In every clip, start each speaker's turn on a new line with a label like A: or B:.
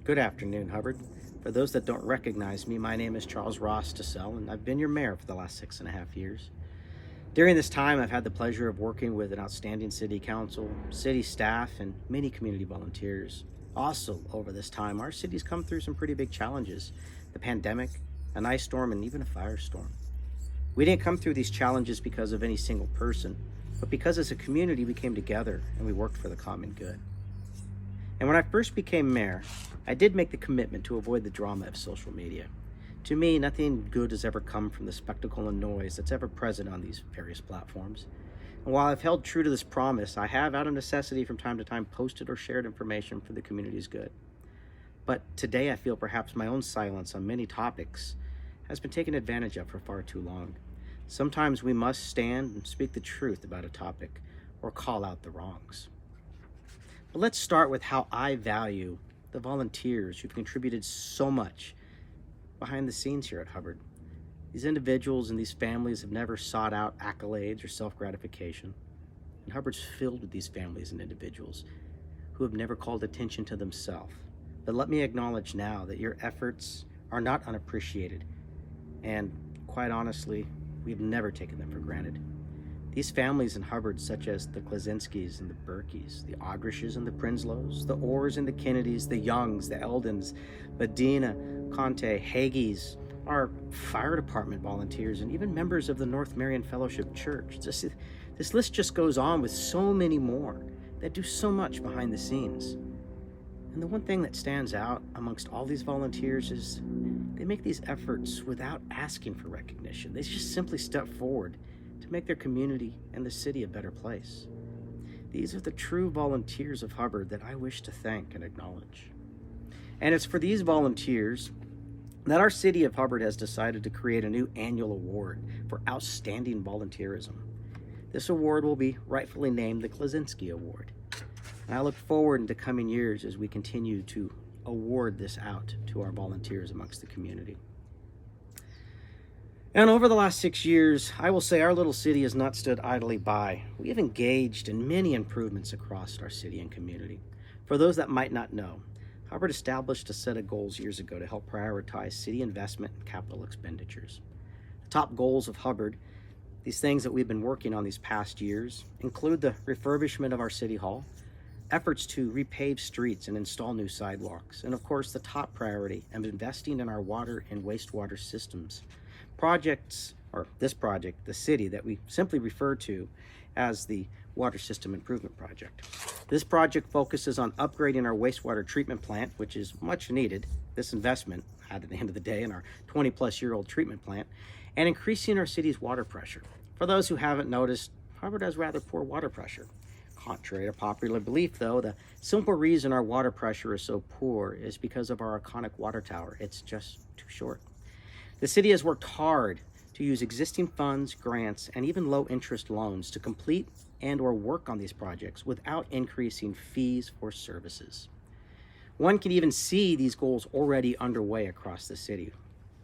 A: Good afternoon, Hubbard. For those that don't recognize me, my name is Charles Rostocil, and I've been your mayor for the last 6.5 years. During this time, I've had the pleasure of working with an outstanding city council, city staff, and many community volunteers. Also, over this time, our city's come through some pretty big challenges: the pandemic, an ice storm, and even a firestorm. We didn't come through these challenges because of any single person, but because as a community we came together and we worked for the common good. And when I first became mayor, I did make the commitment to avoid the drama of social media. To me, nothing good has ever come from the spectacle and noise that's ever present on these various platforms. And while I've held true to this promise, I have, out of necessity, from time to time posted or shared information for the community's good. But today I feel perhaps my own silence on many topics has been taken advantage of for far too long. Sometimes we must stand and speak the truth about a topic or call out the wrongs. But let's start with how I value the volunteers who've contributed so much behind the scenes here at Hubbard. These individuals and these families have never sought out accolades or self-gratification. And Hubbard's filled with these families and individuals who have never called attention to themselves. But let me acknowledge now that your efforts are not unappreciated. And quite honestly, we've never taken them for granted. These families in Hubbard, such as the Klazinskis and the Berkeys, the Audrishes and the Prinslows, the Orrs and the Kennedys, the Youngs, the Eldons, Medina, Conte, Hagees, our fire department volunteers, and even members of the North Marion Fellowship Church. This list just goes on with so many more that do so much behind the scenes. And the one thing that stands out amongst all these volunteers is they make these efforts without asking for recognition. They just simply step forward to make their community and the city a better place. These are the true volunteers of Hubbard that I wish to thank and acknowledge. And it's for these volunteers that our city of Hubbard has decided to create a new annual award for outstanding volunteerism. This award will be rightfully named the Klazinski Award. And I look forward into coming years as we continue to award this out to our volunteers amongst the community. And over the last 6 years, I will say our little city has not stood idly by. We have engaged in many improvements across our city and community. For those that might not know, Hubbard established a set of goals years ago to help prioritize city investment and capital expenditures. The top goals of Hubbard, these things that we've been working on these past years, include the refurbishment of our city hall, efforts to repave streets and install new sidewalks, and of course the top priority of investing in our water and wastewater systems. This project, the city, that we simply refer to as the Water System Improvement Project. This project focuses on upgrading our wastewater treatment plant, which is much needed, this investment at the end of the day, in our 20-plus-year-old treatment plant, and increasing our city's water pressure. For those who haven't noticed, Hubbard has rather poor water pressure. Contrary to popular belief, though, the simple reason our water pressure is so poor is because of our iconic water tower. It's just too short. The city has worked hard to use existing funds, grants, and even low-interest loans to complete and or work on these projects without increasing fees for services. One can even see these goals already underway across the city.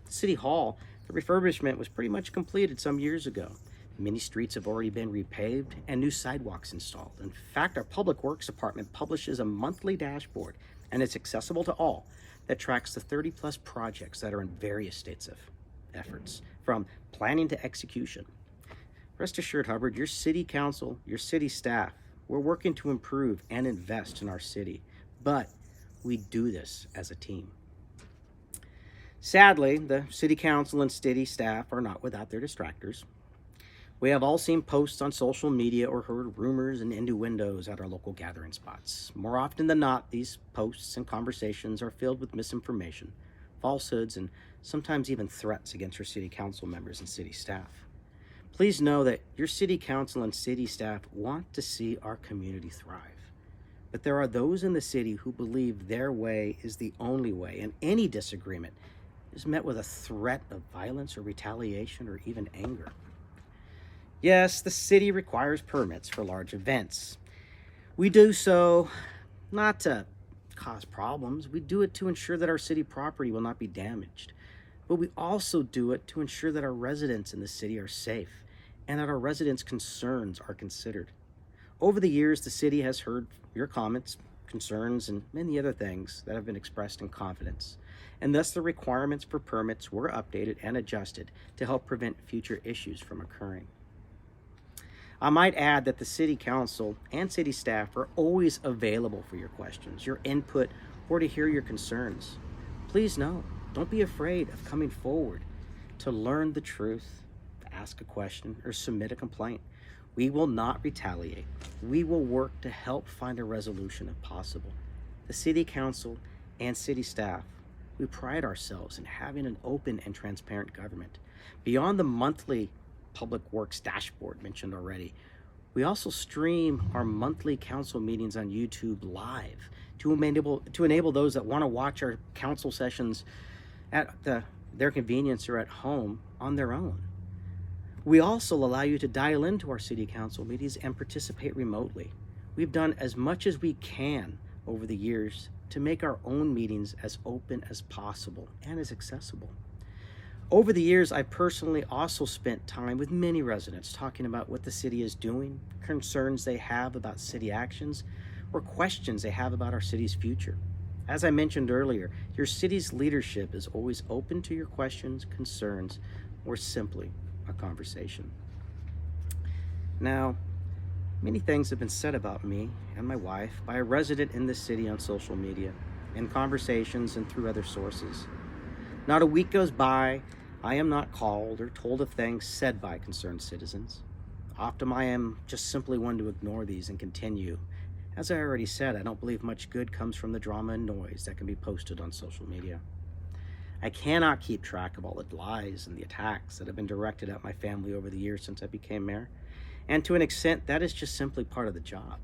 A: The City Hall, the refurbishment was pretty much completed some years ago. Many streets have already been repaved and new sidewalks installed. In fact, our Public Works Department publishes a monthly dashboard, and it's accessible to all, that tracks the 30-plus projects that are in various states of efforts, from planning to execution. Rest assured, Hubbard, your city council, your city staff, we're working to improve and invest in our city, but we do this as a team. Sadly, the city council and city staff are not without their distractors. We have all seen posts on social media or heard rumors and innuendos at our local gathering spots. More often than not, these posts and conversations are filled with misinformation, falsehoods, and sometimes even threats against our city council members and city staff. Please know that your city council and city staff want to see our community thrive. But there are those in the city who believe their way is the only way, and any disagreement is met with a threat of violence or retaliation or even anger. Yes, the city requires permits for large events. We do so not to cause problems. We do it to ensure that our city property will not be damaged. But we also do it to ensure that our residents in the city are safe and that our residents' concerns are considered. Over the years, the city has heard your comments concerns, and many other things that have been expressed in confidence. And thus the requirements for permits were updated and adjusted to help prevent future issues from occurring. I might add that the City Council and City staff are always available for your questions, your input, or to hear your concerns. Please know, don't be afraid of coming forward to learn the truth, to ask a question, or submit a complaint. We will not retaliate. We will work to help find a resolution if possible. The City Council and City staff, we pride ourselves in having an open and transparent government. Beyond the monthly Public Works dashboard mentioned already, we also stream our monthly council meetings on YouTube live to enable those that want to watch our council sessions at their convenience or at home on their own. We also allow you to dial into our City Council meetings and participate remotely. We've done as much as we can over the years to make our own meetings as open as possible and as accessible. Over the years, I personally also spent time with many residents talking about what the city is doing, concerns they have about city actions, or questions they have about our city's future. As I mentioned earlier, your city's leadership is always open to your questions, concerns, or simply a conversation. Now, many things have been said about me and my wife by a resident in this city on social media, in conversations, and through other sources. Not a week goes by I am not called or told of things said by concerned citizens. Often I am just simply one to ignore these and continue. As I already said, I don't believe much good comes from the drama and noise that can be posted on social media. I cannot keep track of all the lies and the attacks that have been directed at my family over the years since I became mayor. And to an extent, that is just simply part of the job.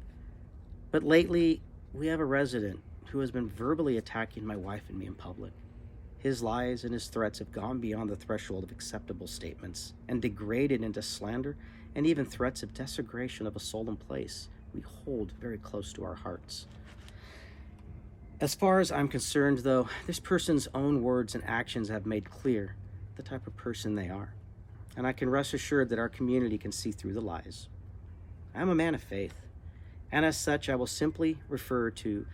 A: But lately, we have a resident who has been verbally attacking my wife and me in public. His lies and his threats have gone beyond the threshold of acceptable statements and degraded into slander and even threats of desecration of a solemn place we hold very close to our hearts. As far as I'm concerned, though, this person's own words and actions have made clear the type of person they are, and I can rest assured that our community can see through the lies. I'm a man of faith, and as such, I will simply refer to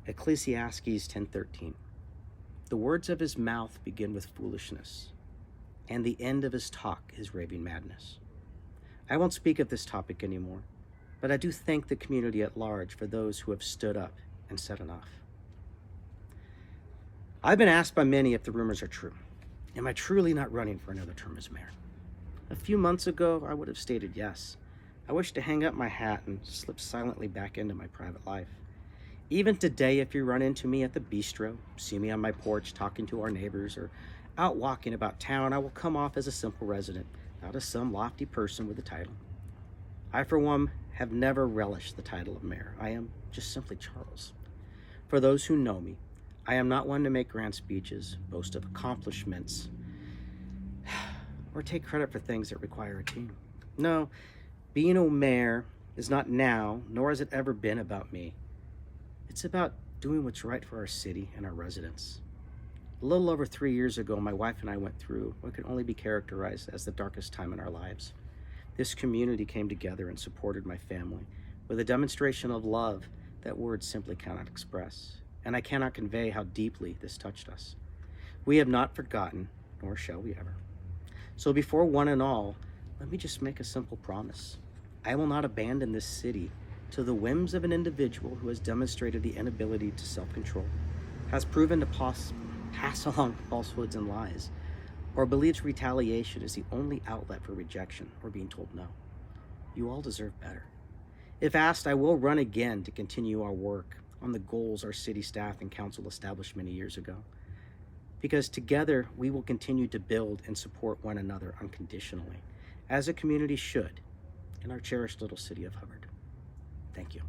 A: Ecclesiastes 10:13. The words of his mouth begin with foolishness, and the end of his talk is raving madness. I won't speak of this topic anymore, but I do thank the community at large for those who have stood up and said enough. I've been asked by many if the rumors are true. Am I truly not running for another term as mayor? A few months ago, I would have stated yes. I wish to hang up my hat and slip silently back into my private life. Even today, if you run into me at the bistro, see me on my porch talking to our neighbors, or out walking about town, I will come off as a simple resident, not as some lofty person with a title. I, for one, have never relished the title of mayor. I am just simply Charles. For those who know me, I am not one to make grand speeches, boast of accomplishments, or take credit for things that require a team. No, being a mayor is not now, nor has it ever been about me. It's about doing what's right for our city and our residents. A little over 3 years ago, my wife and I went through what could only be characterized as the darkest time in our lives. This community came together and supported my family with a demonstration of love that words simply cannot express, and I cannot convey how deeply this touched us. We have not forgotten, nor shall we ever. So before one and all, let me just make a simple promise. I will not abandon this city to the whims of an individual who has demonstrated the inability to self-control, has proven to pass along falsehoods and lies, or believes retaliation is the only outlet for rejection or being told no. You all deserve better. If asked, I will run again to continue our work on the goals our city staff and council established many years ago. Because together we will continue to build and support one another unconditionally, as a community should, in our cherished little city of Hubbard. Thank you.